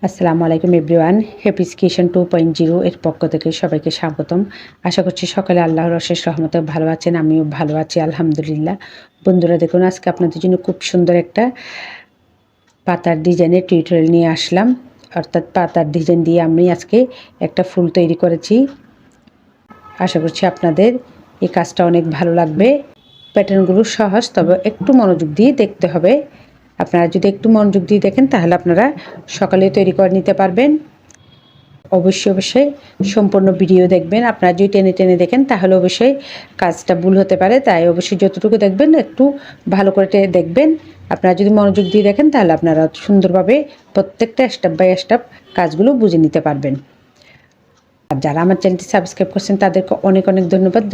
আসসালামু আলাইকুম everyone. Happy's kitchen 2.0 এর পক্ষ থেকে সবাইকে স্বাগতম। আশা করছি সকালে আল্লাহর অশেষ রহমতে ভালো আছেন, আমিও ভালো আছি আলহামদুলিল্লাহ। বন্ধুরা দেখুন, আজকে আপনাদের জন্য খুব সুন্দর একটা পাতার ডিজাইনের টিউটোরিয়াল নিয়ে আসলাম। অর্থাৎ পাতার ডিজাইন দিয়ে আমি আজকে একটা ফুল তৈরি করেছি। আশা করছি আপনাদের এই কাজটা অনেক ভালো লাগবে। প্যাটার্নগুলো সহজ, তবে একটু মনোযোগ দিয়ে দেখতে হবে। আপনারা যদি একটু মনোযোগ দিয়ে দেখেন তাহলে আপনারা সকালে তৈরি করে নিতে পারবেন। অবশ্যই সম্পূর্ণ ভিডিও দেখবেন। আপনারা যদি টেনে টেনে দেখেন তাহলে অবশ্যই কাজটা ভুল হতে পারে, তাই অবশ্যই যতটুকু দেখবেন একটু ভালো করে দেখবেন। আপনারা যদি মনোযোগ দিয়ে দেখেন তাহলে আপনারা সুন্দরভাবে প্রত্যেকটা স্টেপ বাই স্টেপ কাজগুলো বুঝে নিতে পারবেন। আর যারা আমার চ্যানেলটি সাবস্ক্রাইব করছেন তাদেরকে অনেক অনেক ধন্যবাদ।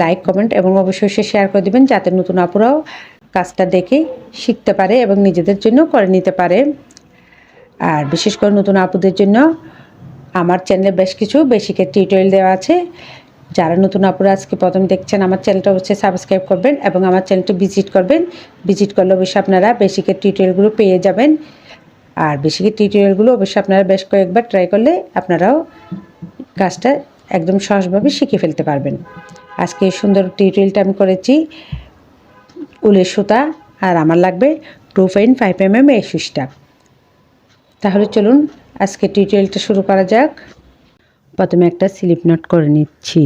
লাইক, কমেন্ট এবং অবশ্যই শেয়ার করে দেবেন, যাতে নতুন আপুরাও কাজটা দেখে শিখতে পারে এবং নিজেদের জন্য করে নিতে পারে। আর বিশেষ করে নতুন আপুদের জন্য আমার চ্যানেলে বেশ কিছু বেসিকের টিউটোরিয়াল দেওয়া আছে। যারা নতুন আপুরা আজকে প্রথম দেখছেন, আমার চ্যানেলটা অবশ্যই সাবস্ক্রাইব করবেন এবং আমার চ্যানেলটি ভিজিট করবেন। ভিজিট করলে অবশ্যই আপনারা বেসিকের টিউটোরিয়ালগুলো পেয়ে যাবেন। আর বেসিকের টিউটোরিয়ালগুলো অবশ্যই আপনারা বেশ কয়েকবার ট্রাই করলে আপনারাও কাজটা একদম সহজভাবে শিখে ফেলতে পারবেন। আজকে এই সুন্দর টিউটোরিয়ালটা আমি করেছি উলের সুতা, আর আমার লাগবে 2.5 mm এই সুইচটা। তাহলে চলুন আজকে টিউটোরিয়ালটা শুরু করা যাক। প্রথমে একটা স্লিপ নট করে নিচ্ছি।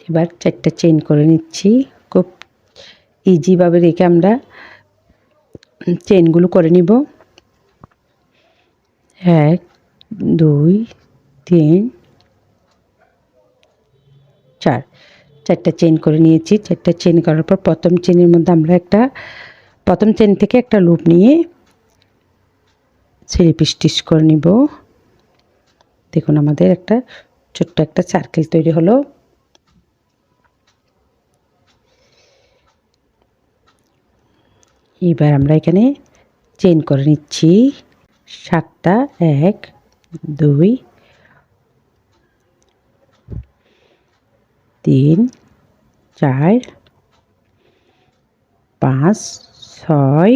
এবার 4টা চেইন করে নিচ্ছি। খুব ইজিভাবে রেখে আমরা চেইনগুলো করে নিব। 1 2 3 4, 4টা চেইন করে নিয়েছি। 4টা চেইন করার পর প্রথম চেইনের মধ্যে আমরা প্রথম চেইন থেকে একটা লুপ নিয়ে স্লিপ স্টিচ করে নিব। দেখুন আমাদের একটা ছোট্ট একটা সার্কেল তৈরি হলো। এবার আমরা এখানে চেইন করে নিচ্ছি 7টা। 1 2 3 4 5 6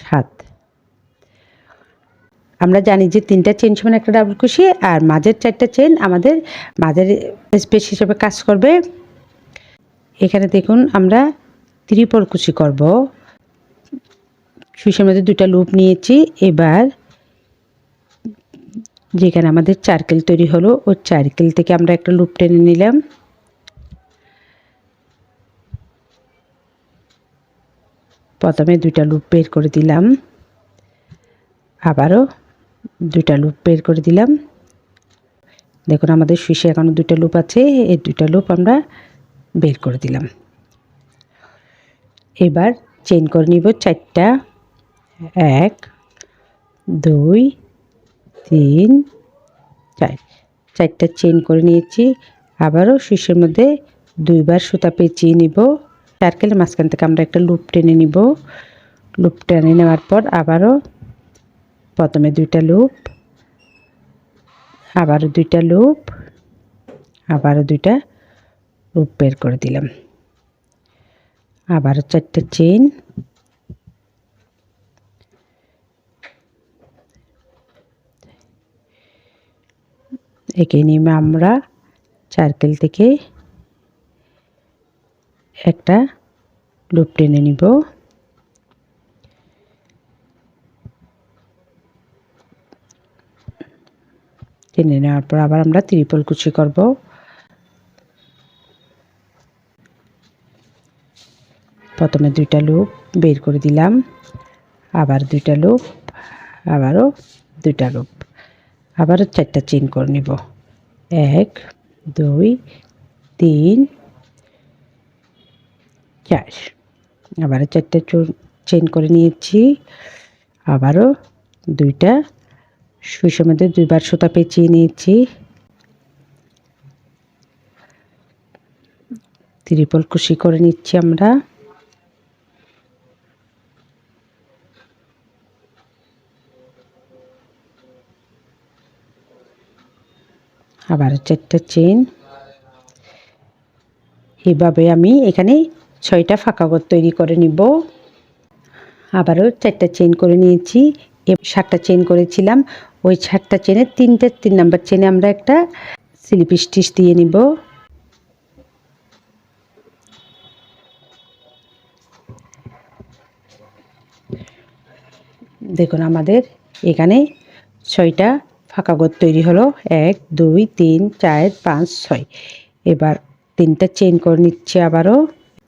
7। আমরা জানি যে 3টা চেইন সমান একটা ডাবল কুশি, আর মাঝের 4টা চেইন আমাদের মাঝের স্পেস হিসেবে কাজ করবে। এখানে দেখুন আমরা ত্রিপল কুশি করব। সুইচের মধ্যে 2টা লুপ নিয়েছি। এবার যেখানে আমাদের সার্কেল তৈরি হলো ওই সার্কেল থেকে আমরা একটা লুপ টেনে নিলাম। প্রথমে 2টা লুপ বের করে দিলাম, আবারও 2টা লুপ বের করে দিলাম। দেখুন আমাদের সুইচে এখনো 2টা লুপ আছে, এই 2টা লুপ আমরা বের করে দিলাম। এবার চেইন করে নিব 4টা। 1 2 3 4, 4টা চেইন করে নিয়েছি। আবারও সুইচের মধ্যে 2বার সুতা পেঁচিয়ে নিব। সার্কেলের মাঝখান থেকে আমরা একটা লুপ টেনে নিব। লুপ টেনে নেওয়ার পর আবারও প্রথমে 2টা লুপ, আবারও 2টা লুপ, আবারও 2টা লুপ বের করে দিলাম। আবারও 4টা চেইন, এঁকে নিয়ে আমরা সার্কেল থেকে একটা লুপ টেনে নিব। টেনে নেওয়ার পর আবার আমরা ত্রিপল কুচি করব। প্রথমে 2টা লুপ বের করে দিলাম, আবার 2টা লুপ, আবারও 2টা লুপ, আবারও 4টা চেইন করে নিব। 1 2 3 4, আবারও 4টা চেইন করে নিয়েছি। আবারও 2টা সুইচের মধ্যে 2বার সুতা পেঁচিয়ে নিয়েছি। ত্রিপল কুশি করে নিচ্ছি আমরা। আবার 4টা চেইন। এভাবে আমি এখানে 6টা ফাঁকা ঘর তৈরি করে নিব। আবারও 4টা চেইন করে নিয়েছি। 7টা চেইন করেছিলাম, ওই 7টা চেনে 3 নাম্বার চেনে আমরা একটা স্লিপ স্টিচ দিয়ে নিব। দেখুন আমাদের এখানে 6টা ফাঁকা ঘর তৈরি হলো। 1 2 3 4 5 6। এবার 3টা চেইন করে নিচ্ছি। আবারও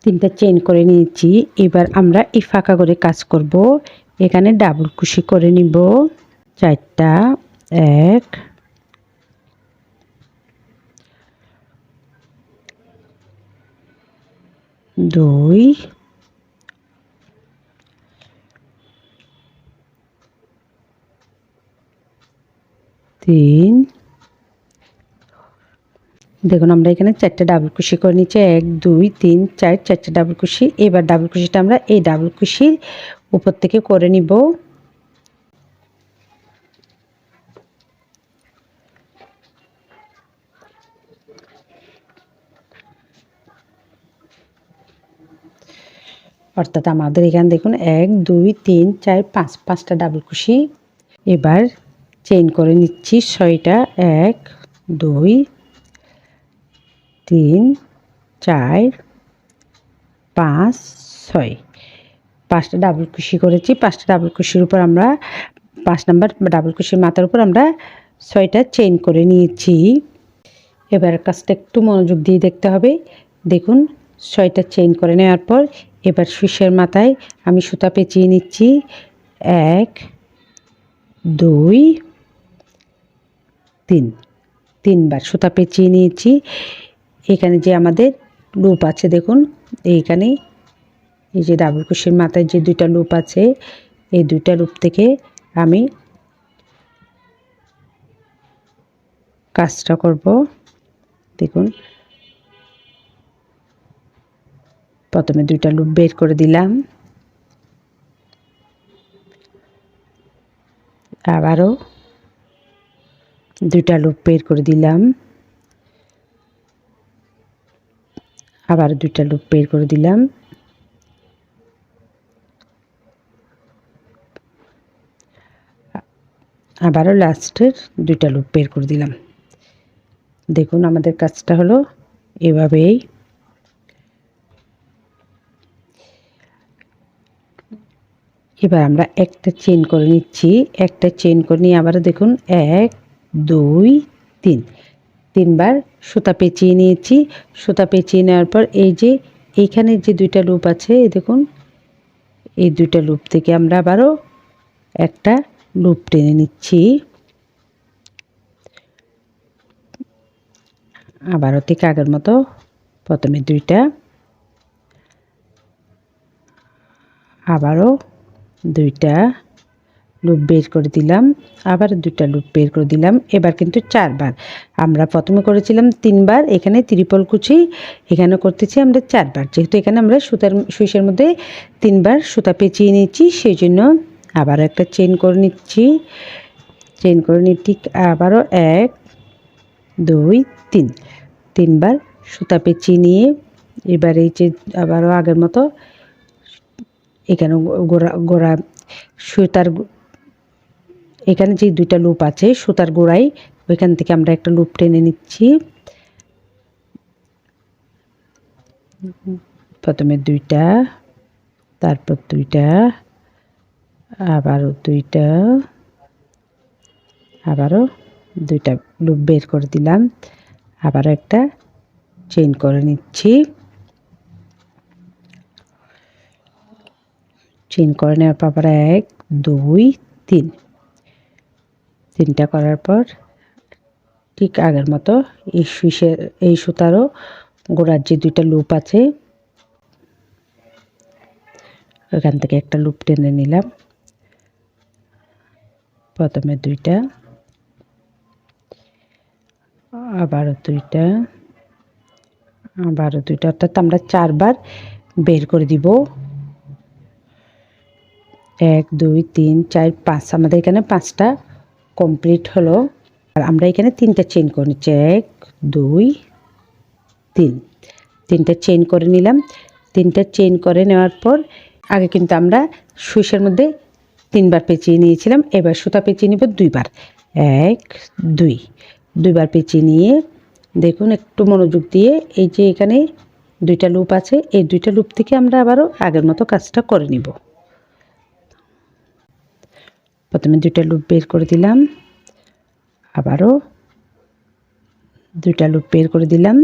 3টা চেইন করে নিয়েছি। এবার আমরা এই ফাঁকা ঘরে কাজ করব। এখানে ডাবল কুশি করে নিব 4টা। 1 2 3। দেখুন আমরা এখানে 4টা ডাবল কুশি করে নিচ্ছি। 1 2 3 4, 4টা ডাবল কুশি। এবার ডাবল কুশিটা আমরা এই ডাবল কুশির উপর থেকে করে নিব। অর্থাৎ আমাদের এখানে দেখুন 1 2 3 4 5, 5টা ডাবল কুশি। এবার চেইন করে নিচ্ছি 6টা। 1 2 3 4 5 6। 5টা ডাবল কুশি করেছি। 5টা ডাবল কুশির উপর আমরা 5 নাম্বার ডাবল কুশির মাথার উপর আমরা 6টা চেইন করে নিয়েছি। এবার কাজটা একটু মনোযোগ দিয়ে দেখতে হবে। দেখুন 6টা চেইন করে নেওয়ার পর এবার সুইচের মাথায় আমি সুতা পেঁচিয়ে নিচ্ছি। 1 2 3, 3বার সুতা পেঁচিয়ে নিয়েছি। এখানে যে আমাদের লুপ আছে দেখুন, এইখানে এই যে ডাবল কুশির মাথায় যে 2টা লুপ আছে, এই 2টা লুপ থেকে আমি কাজটা করব। দেখুন প্রথমে 2টা লুপ বের করে দিলাম, আবারও 2টা লুপ বের করে দিলাম, আবার 2টা লুপ বের করে দিলাম, আবারও লাস্টের 2টা লুপ বের করে দিলাম। দেখুন আমাদের কাজটা হলো এভাবেই। এবার আমরা একটা চেইন করে নিচ্ছি। একটা চেইন করে নিয়ে আবারও দেখুন 1 2 3, 3বার সুতা পেঁচিয়ে নিয়েছি। সুতা পেঁচিয়ে নেওয়ার পর এই যে এইখানে যে 2টা লুপ আছে, এই দেখুন এই 2টা লুপ থেকে আমরা আবারও একটা লুপ টেনে নিচ্ছি। আবারও ঠিক আগের মতো প্রথমে 2টা, আবারও 2টা লুপ বের করে দিলাম, আবার 2টা লুপ বের করে দিলাম। এবার কিন্তু 4বার, আমরা প্রথমে করেছিলাম 3বার, এখানে ত্রিপল কুচি, এখানে করতেছি আমরা 4বার। যেহেতু এখানে আমরা সুইচের মধ্যে 3বার সুতা পেঁচিয়ে নিচ্ছি, সেই জন্য আবার একটা চেইন করে নিচ্ছি। চেইন করে নিয়ে ঠিক আবারও 1 2 3, 3বার সুতা পেঁচিয়ে নিয়ে এবার এই যে আবারও আগের মতো এখানে গোড়া সুতার এখানে যে 2টা লুপ আছে সুতার গোড়ায়, ওইখান থেকে আমরা একটা লুপ টেনে নিচ্ছি। প্রথমে 2টা, তারপর 2টা, আবারও 2টা, আবারও 2টা লুপ বের করে দিলাম, আবারও একটা চেইন করে নিচ্ছি। চেইন করে নেওয়ার পর 1 2 3, 3টা করার পর ঠিক আগের মতো এই সুতারও গোড়ার যে 2টা লুপ আছে ওখান থেকে একটা লুপ টেনে নিলাম। প্রথমে 2টা, আবারও 2টা, আবারও 2টা, অর্থাৎ আমরা 4বার বের করে দিব। 1 2 3 4 5, আমাদের এখানে 5টা কমপ্লিট হলো। আর আমরা এখানে 3টা চেইন করে নিচ্ছি। 1 2 3, তিনটা চেইন করে নিলাম। তিনটা চেইন করে নেওয়ার পর আগে কিন্তু আমরা সুইচের মধ্যে 3বার পেঁচিয়ে নিয়েছিলাম, এবার সুতা পেঁচিয়ে নিব 2বার, 1 2, 2বার পেঁচিয়ে নিয়ে দেখুন একটু মনোযোগ দিয়ে এই যে এখানে 2টা লুপ আছে, এই 2টা লুপ থেকে আমরা আবারও আগের মতো কাজটা করে নিব। প্রথমে 2টা লুপ বের করে দিলাম, আবারও 2টা লুপ বের করে দিলাম,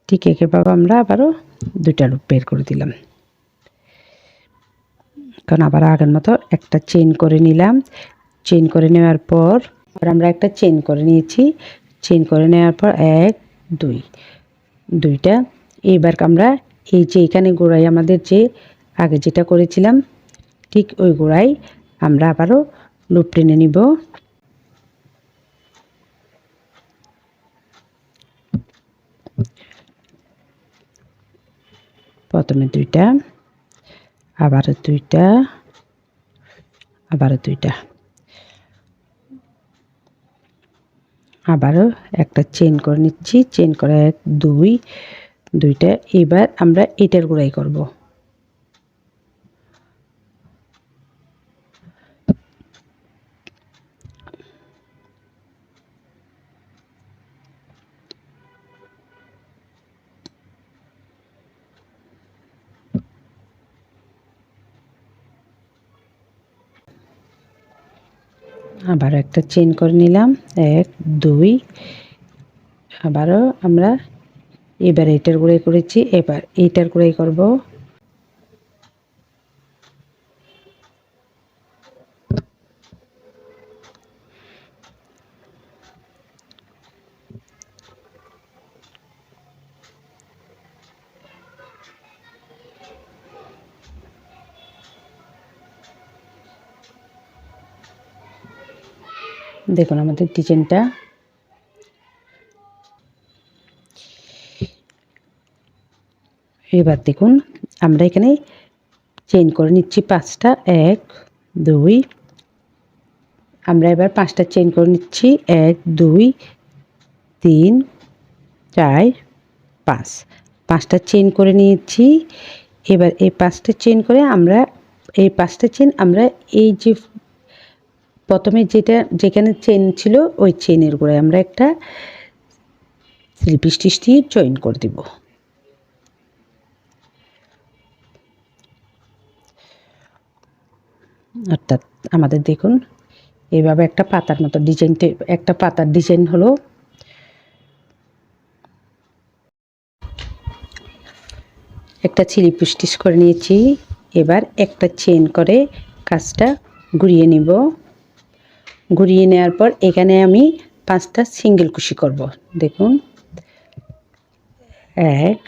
ঠিক একইভাবে আমরা আবারও 2টা লুপ বের করে দিলাম। কারণ আবার আগের মতো একটা চেইন করে নিলাম। চেইন করে নেওয়ার পর আমরা একটা চেইন করে নিয়েছি। চেইন করে নেওয়ার পর 1 2, 2টা। এইবার আমরা এই যে এখানে গোড়ায় আমাদের যে আগে যেটা করেছিলাম ঠিক ওই গোড়ায় আমরা আবারও লুপ টেনে নিব। প্রথমে 2টা, আবারও 2টা, আবারও 2টা, আবারও একটা চেইন করে নিচ্ছি। চেইন করে 1 2, 2টা। এবার আমরা এটার গোড়াই করব। আবার একটা চেইন করে নিলাম 1 2, আবারও আমরা এবার এটার গোড়াই করেছি, এবার এইটার গোড়াই করব। দেখুন আমাদের ডিজাইনটা এবার দেখুন আমরা এখানে চেইন করে নিচ্ছি 5টা, 1 2, আমরা এবার 5টা চেইন করে নিচ্ছি 1 2 3 4 5, 5টা চেইন করে নিয়েছি। এবার এই 5টা চেইন করে আমরা এই 5টা চেইন আমরা এই যে প্রথমে যেটা যেখানে চেইন ছিল ওই চেইনের গোড়ায় আমরা একটা স্লিপ স্টিচ দিয়ে জয়েন করে দিব। অর্থাৎ আমাদের দেখুন এইভাবে একটা পাতার মতো ডিজাইনটা, একটা পাতার ডিজাইন হলো। একটা স্লিপ স্টিচ করে নিয়েছি। এবার একটা চেইন করে কাজটা ঘুরিয়ে নিব। ঘুরিয়ে নেওয়ার পর এখানে আমি 5টা সিঙ্গেল কুশি করব। দেখুন 1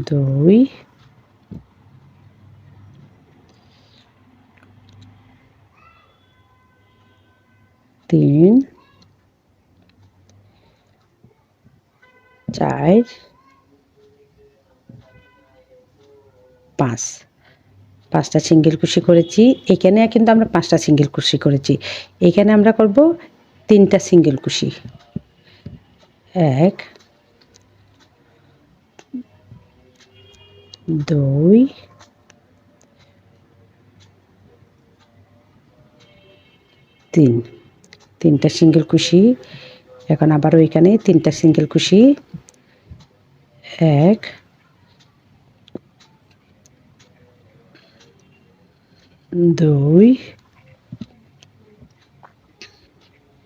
2 3 4 5, 5টা সিঙ্গেল কুশি করেছি। এখানে কিন্তু আমরা 5টা সিঙ্গেল কুশি করেছি, এখানে আমরা করব 3টা সিঙ্গেল কুশি। 1 2 3, 3টা সিঙ্গেল কুশি। এখন আবার ওইখানে 3টা সিঙ্গেল কুশি। 1 2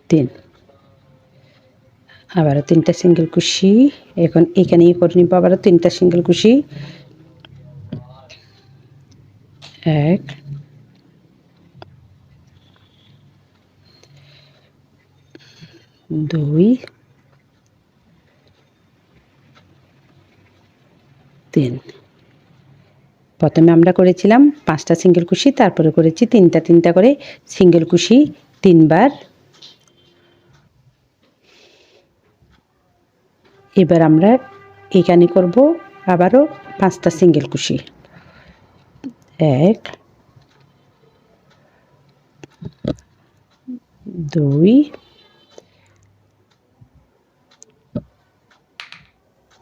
3, আবারও 3টা সিঙ্গেল কুশি। এখন এখানেই করে নিব আবারও 3টা সিঙ্গেল কুশি। 1 2 3, প্রথমে আমরা করেছিলাম 5টা সিঙ্গেল কুশি, তারপরে করেছি 3টা 3টা করে সিঙ্গেল কুশি 3বার। এবার আমরা এখানে করব আবারও 5টা সিঙ্গেল কুশি। 1 2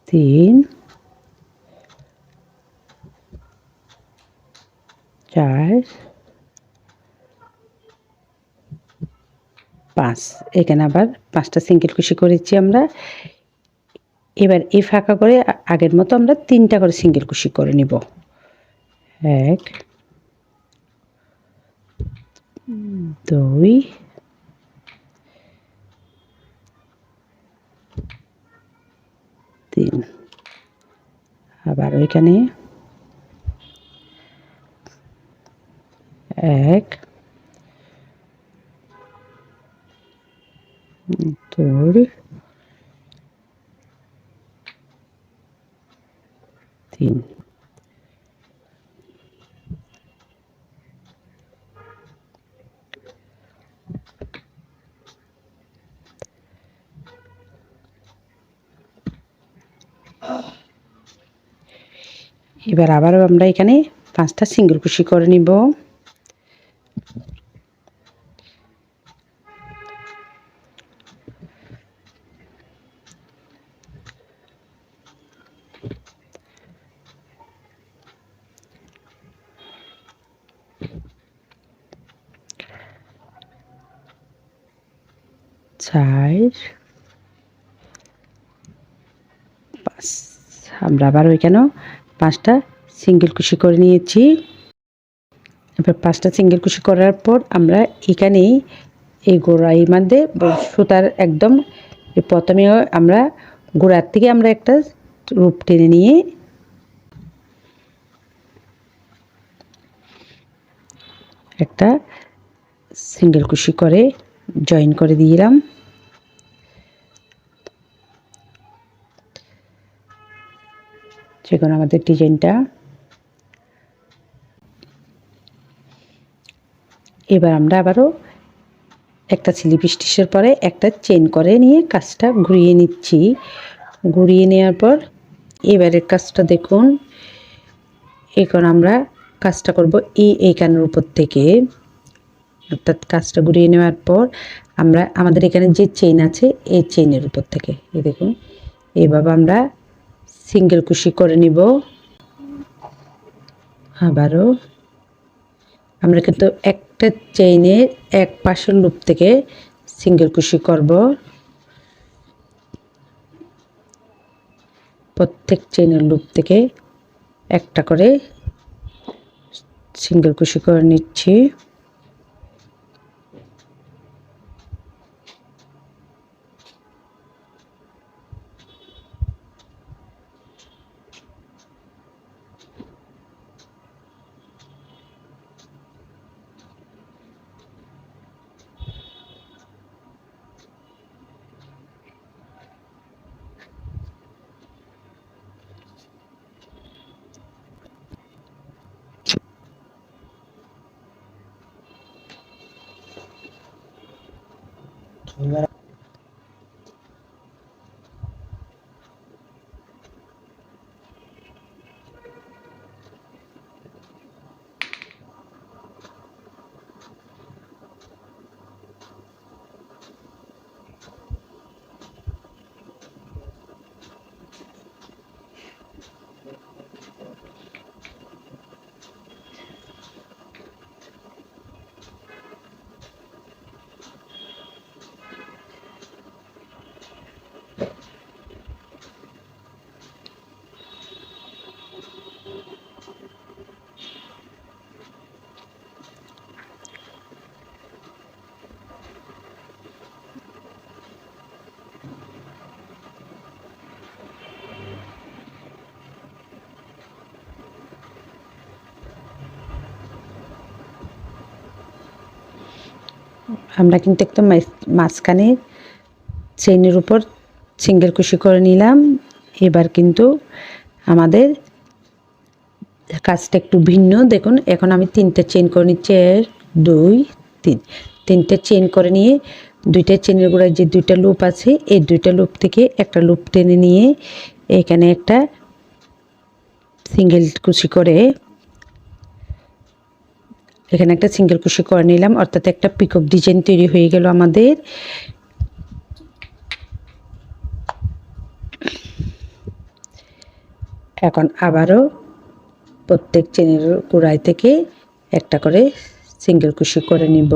3 4 5 এখানে আবার 5টা সিঙ্গেল কুশি করেছি আমরা। এবার এই ফাঁকা করে আগের মতো আমরা 3টা করে সিঙ্গেল কুশি করে নিব। 1 2 3 আবার ওইখানে 1 2 3 এবার আবারও আমরা এখানে 5টা সিঙ্গেল কুশি করে নিব। আমরা আবার ওইখানেও 5টা সিঙ্গেল কুশি করে নিয়েছি। এবার 5টা সিঙ্গেল কুশি করার পর আমরা এখানেই এই গোড়ার মধ্যে সুতার একদম প্রথমে আমরা গোড়ার থেকে আমরা একটা রূপ টেনে নিয়ে একটা সিঙ্গেল কুশি করে জয়েন করে দিলাম। যেখানে আমাদের ডিজাইনটা এবার আমরা আবারও একটা স্লিপ স্টিচের পরে একটা চেন করে নিয়ে কাজটা ঘুরিয়ে নিচ্ছি। ঘুরিয়ে নেওয়ার পর এবারের কাজটা দেখুন, এখন আমরা কাজটা করব এইখানের উপর থেকে, অর্থাৎ কাজটা ঘুরিয়ে নেওয়ার পর আমরা আমাদের এখানে যে চেইন আছে এই চেইনের উপর থেকে এই দেখুন এইভাবে আমরা সিঙ্গেল কুশি করে নিব। আবারও আমরা কিন্তু একটা চেইনের এক পাশের লুপ থেকে সিঙ্গেল কুশি করব। প্রত্যেক চেইনের লুপ থেকে একটা করে সিঙ্গেল কুশি করে নিচ্ছি। আমরা কিন্তু একদম মাঝখানে চেইনের উপর সিঙ্গেল কুশি করে নিলাম। এবার কিন্তু আমাদের কাজটা একটু ভিন্ন দেখুন। এখন আমি 3টে চেইন করে নিচ্ছি, 1 2 3, 3টে চেইন করে নিয়ে 2টা চেইনের গোড়ায় যে 2টা লুপ আছে এই 2টা লুপ থেকে একটা লুপ টেনে নিয়ে এখানে একটা সিঙ্গেল কুশি করে এখানে একটা সিঙ্গেল কুশি করে নিলাম, অর্থাৎ একটা পিকক ডিজাইন তৈরি হয়ে গেল আমাদের। এখন আবারও প্রত্যেক চেনের গোড়ায় থেকে একটা করে সিঙ্গেল কুশি করে নিব।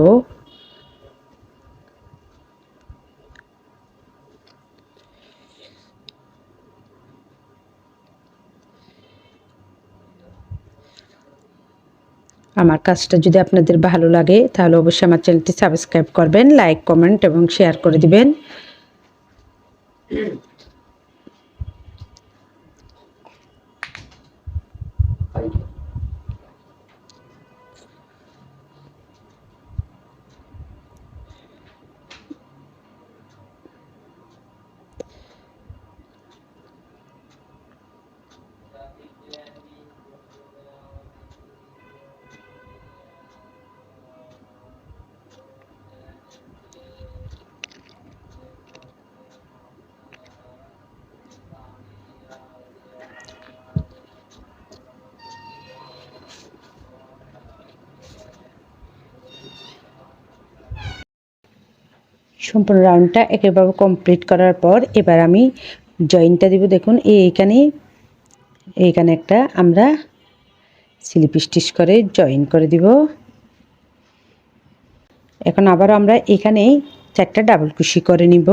আমার কাজটা যদি আপনাদের ভালো লাগে তাহলে অবশ্যই আমার চ্যানেলটি সাবস্ক্রাইব করবেন, লাইক কমেন্ট এবং শেয়ার করে দিবেন। সম্পূর্ণ রাউন্ডটা একইভাবে কমপ্লিট করার পর এবার আমি জয়েন্টটা দিব। দেখুন এইখানে একটা আমরা স্লিপ স্টিচ করে জয়েন করে দিব। এখন আবার আমরা এখানে 4টা ডাবল কুশি করে নিব।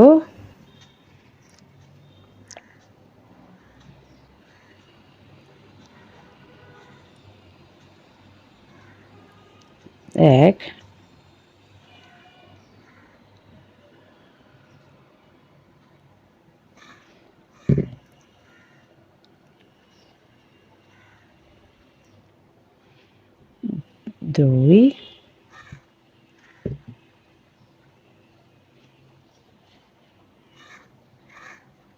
এক, দুই,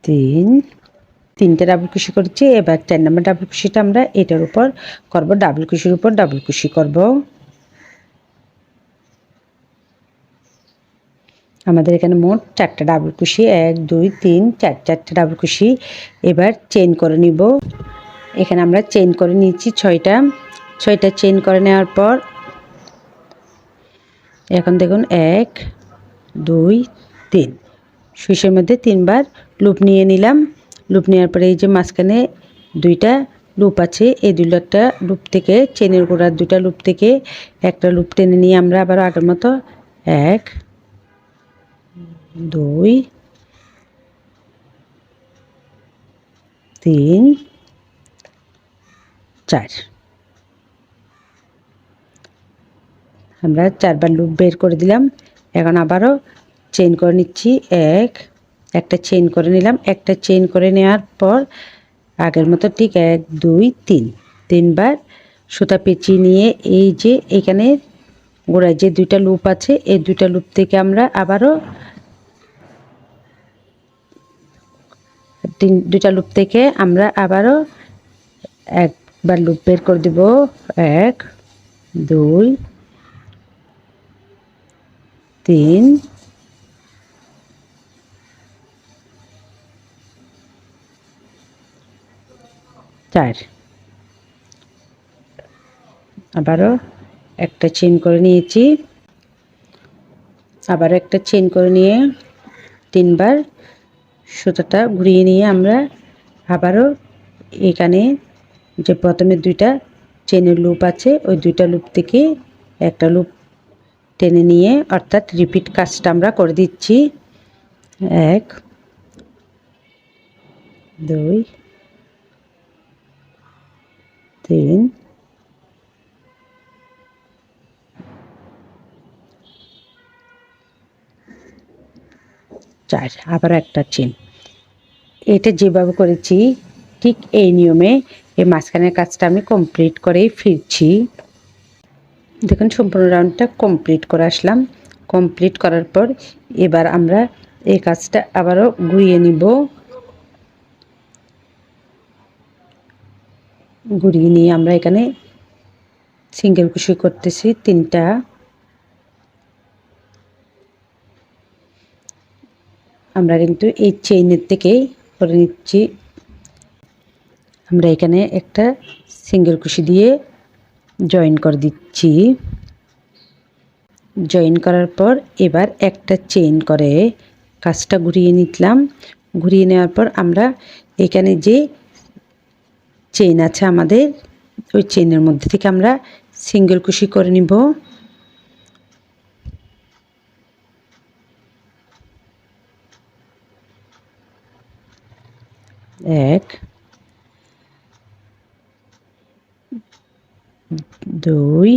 তিন, 3টে ডাবল কুশি করছি। এবার 4 নম্বর ডাবল কুশিটা আমরা এটার উপর করব, ডাবল কুশির উপর ডাবল কুশি করব। আমাদের এখানে মোট 4টা ডাবল কুশি, 1 2 3 4, 4টে ডাবল কুশি। এবার চেইন করে নিব। এখানে আমরা চেইন করে নিয়েছি 6টা চেইন করে নেওয়ার পর এখন দেখুন 1 2 3 সুইচের মধ্যে 3বার লুপ নিয়ে নিলাম। লুপ নেওয়ার পরে এই যে মাঝখানে 2টা লুপ আছে, এই 2টা লুপ থেকে চেনের গোড়ার 2টা লুপ থেকে একটা লুপ টেনে নিয়ে আমরা আবার আগের মতো 1 2 3 4 আমরা 4বার লুপ বের করে দিলাম। এখন আবারও চেইন করে নিচ্ছি। একটা চেইন করে নিলাম। একটা চেইন করে নেওয়ার পর আগের মতো ঠিক 1 2 3 3বার সুতা পেঁচিয়ে নিয়ে এই যে এখানে গোড়ায় যে 2টা লুপ আছে এই 2টা লুপ থেকে আমরা আবারও 2টা লুপ থেকে আমরা আবারও একবার লুপ বের করে দিব। 1 2 3 4 আবারও একটা চেইন করে নিয়েছি। আবারও একটা চেইন করে নিয়ে 3বার সুতাটা ঘুরিয়ে নিয়ে আমরা আবারও এখানে যে প্রথমে 2টা চেনের লুপ আছে ওই 2টা লুপ থেকে একটা লুপ টেনে নিয়ে অর্থাৎ রিপিট কাজটা আমরা করে দিচ্ছি। 1 2 3 4 আবার একটা চেন। এটা যেভাবে করেছি ঠিক এই নিয়মে এই মাঝখানের কাজটা আমি কমপ্লিট করেই ফিরছি। দেখুন সম্পূর্ণ রাউন্ডটা কমপ্লিট করে আসলাম। কমপ্লিট করার পর এবার আমরা এই কাজটা আবারও ঘুরিয়ে নিব। ঘুরিয়ে নিয়ে আমরা এখানে সিঙ্গেল কুশি করতেছি 3টা। আমরা কিন্তু এই চেইনের থেকেই করে নিচ্ছি। আমরা এখানে একটা সিঙ্গেল কুশি দিয়ে জয়েন করে দিচ্ছি। জয়েন করার পর এবার একটা চেইন করে কাজটা ঘুরিয়ে নিলাম। ঘুরিয়ে নেওয়ার পর আমরা এখানে যে চেইন আছে আমাদের, ওই চেইনের মধ্যে থেকে আমরা সিঙ্গেল কুশি করে নিব। এক, দুই,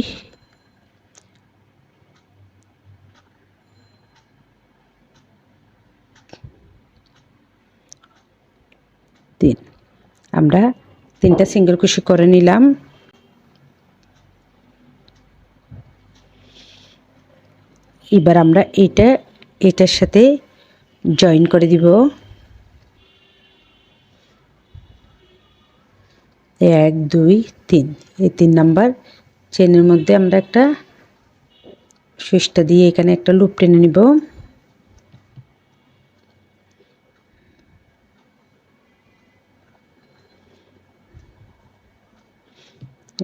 তিন। আমরা তিনটা সিঙ্গেল কুশি করে নিলাম। এবার আমরা এটার সাথে জয়েন করে দিব। এক, দুই, তিন, এই 3 নাম্বার চেনের মধ্যে আমরা একটা সুইচটা দিয়ে এখানে একটা লুপ টেনে নিব।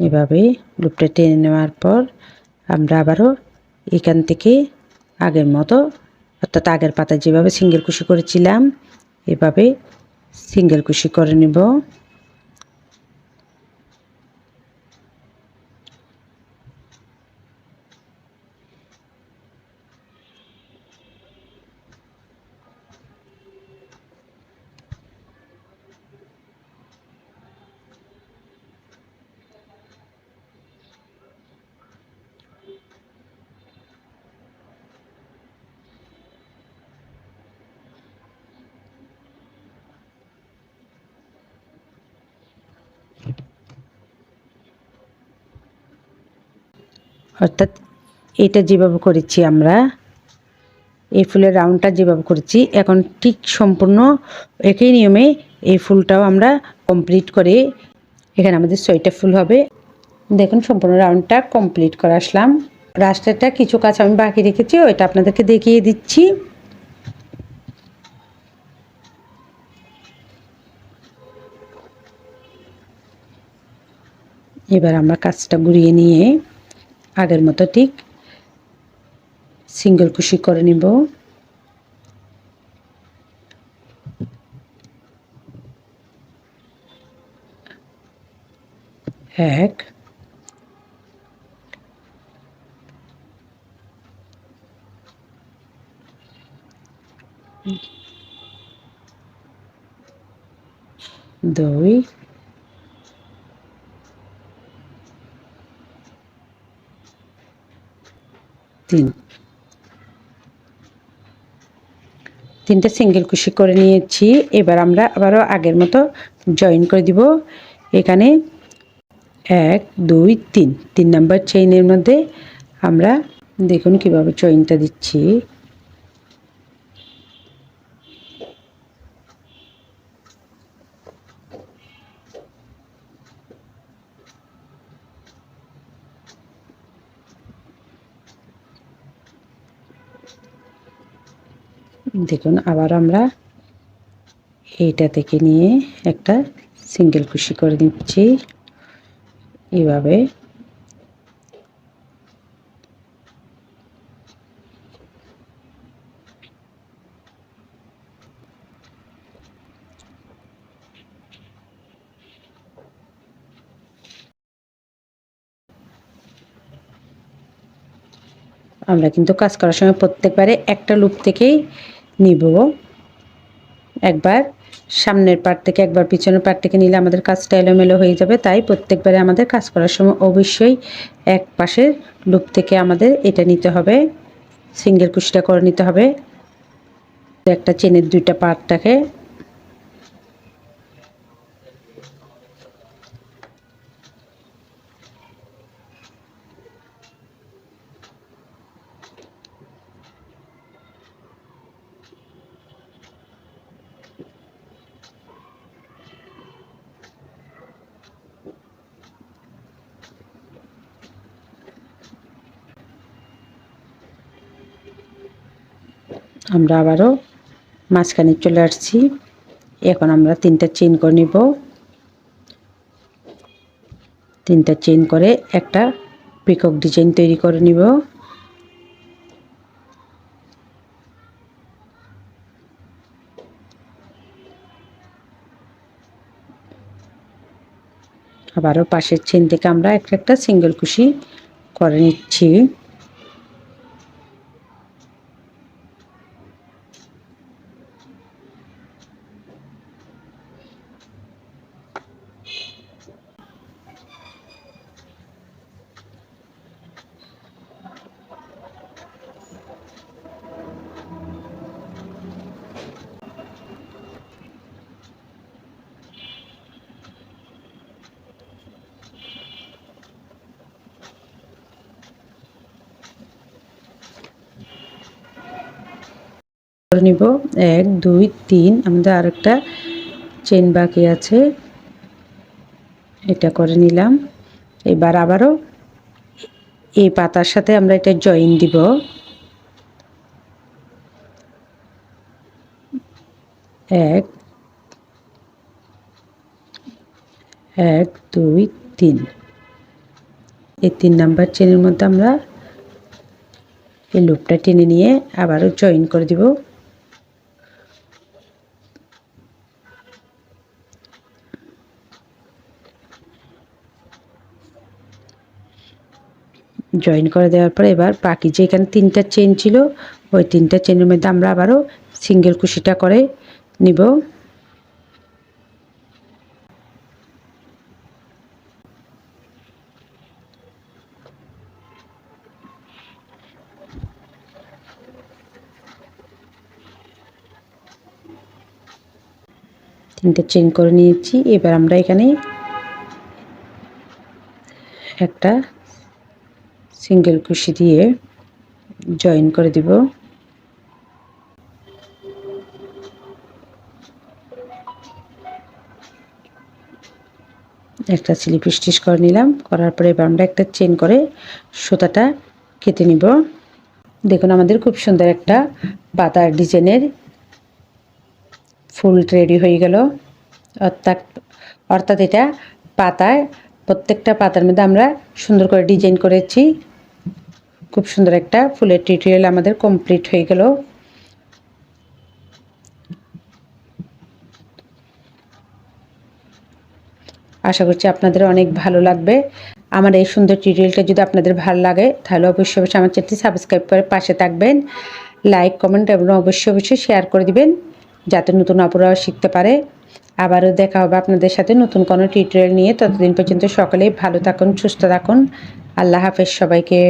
এভাবে লুপটা টেনে নেওয়ার পর আমরা আবারও এখান থেকে আগের মতো, অর্থাৎ আগের পাতায় যেভাবে সিঙ্গেল কুশি করেছিলাম এভাবে সিঙ্গেল কুশি করে নেব। অর্থাৎ এটা যেভাবে করেছি আমরা, এই ফুলের রাউন্ডটা যেভাবে করেছি, এখন ঠিক সম্পূর্ণ একই নিয়মে এই ফুলটাও আমরা কমপ্লিট করে, এখানে আমাদের 6টা ফুল হবে। দেখুন সম্পূর্ণ রাউন্ডটা কমপ্লিট করে আসলাম। রাস্তাটা কিছু কাজ আমি বাকি রেখেছি, ওইটা আপনাদেরকে দেখিয়ে দিচ্ছি। এবার আমরা কাজটা ঘুরিয়ে নিয়ে আগের মতো ঠিক সিঙ্গেল কুশি করে নিব। এক, দুই, তিন, তিনটা সিঙ্গেল কুশি করে নিয়েছি। এবার আমরা আবারও আগের মতো জয়েন করে দিব। এখানে 1, 2, 3, 3 নাম্বার চেইনের মধ্যে আমরা দেখুন কিভাবে জয়েনটা দিচ্ছি। দেখুন আবার আমরা এইটা থেকে নিয়ে একটা সিঙ্গেল কুশি করে দিচ্ছি এভাবে। আমরা কিন্তু কাজ করার সময় প্রত্যেকবারে একটা লুপ থেকেই নিব। একবার সামনের পার্ট থেকে একবার পিছনের পার্ট থেকে নিলে আমাদের কাজটা এলোমেলো হয়ে যাবে। তাই প্রত্যেকবারে আমাদের কাজ করার সময় অবশ্যই এক পাশের লুপ থেকে আমাদের এটা নিতে হবে, সিঙ্গেল কুশিটা করে নিতে হবে। একটা চেনের 2টা পার্ট থাকে। আমরা আবারও মাঝখানে চলে আসছি। এখন আমরা 3টা চেইন করে নিব। 3টা চেইন করে একটা পিকক ডিজাইন তৈরি করে নিব। আবারও পাশের চেন থেকে আমরা একটা একটা সিঙ্গেল কুশি করে নিচ্ছি। করে নিব 1 2 3, আমাদের আরেকটা চেন বাকি আছে, এটা করে নিলাম। এবার আবারও এই পাতার সাথে আমরা এটা জয়েন দিব। 1 1 2 3, এই 3 নাম্বার চেনের মধ্যে আমরা এই লুপটা টেনে নিয়ে আবারও জয়েন করে দিব। জয়েন করে দেওয়ার পর এবার বাকি যে এখানে 3টা চেন ছিল ওই 3টা চেনের মধ্যে আমরা আবারও সিঙ্গেল কুশিটা করে নিব। তিনটে চেন করে নিয়েছি। এবার আমরা এখানে একটা সিঙ্গেল কুশি দিয়ে জয়েন করে দিব। একটা স্লিপ স্টিচ করে নিলাম, করার পরে এবার আমরা একটা চেন করে সুতাটা কেটে নিব। দেখুন আমাদের খুব সুন্দর একটা পাতার ডিজাইনের ফুল রেডি হয়ে গেল। অর্থাৎ এটা পাতায়, প্রত্যেকটা পাতার মধ্যে আমরা সুন্দর করে ডিজাইন করেছি। খুব সুন্দর একটা ফুলের টিউটোরিয়াল আমাদের কমপ্লিট হয়ে গেল। আশা করছি আপনাদের অনেক ভালো লাগবে। আমার এই সুন্দর টিউটোরিয়ালটা যদি আপনাদের ভালো লাগে তাহলে অবশ্যই অবশ্যই আমার চ্যানেলটি সাবস্ক্রাইব করে পাশে থাকবেন, লাইক কমেন্ট এবং অবশ্যই শেয়ার করে দিবেন যাতে নতুন অপরাও শিখতে পারে। আবারও দেখা হবে আপনাদের সাথে নতুন কোনো টিউটোরিয়াল নিয়ে। ততদিন পর্যন্ত সকলেই ভালো থাকুন, সুস্থ থাকুন। আল্লাহ হাফেজ সবাইকে।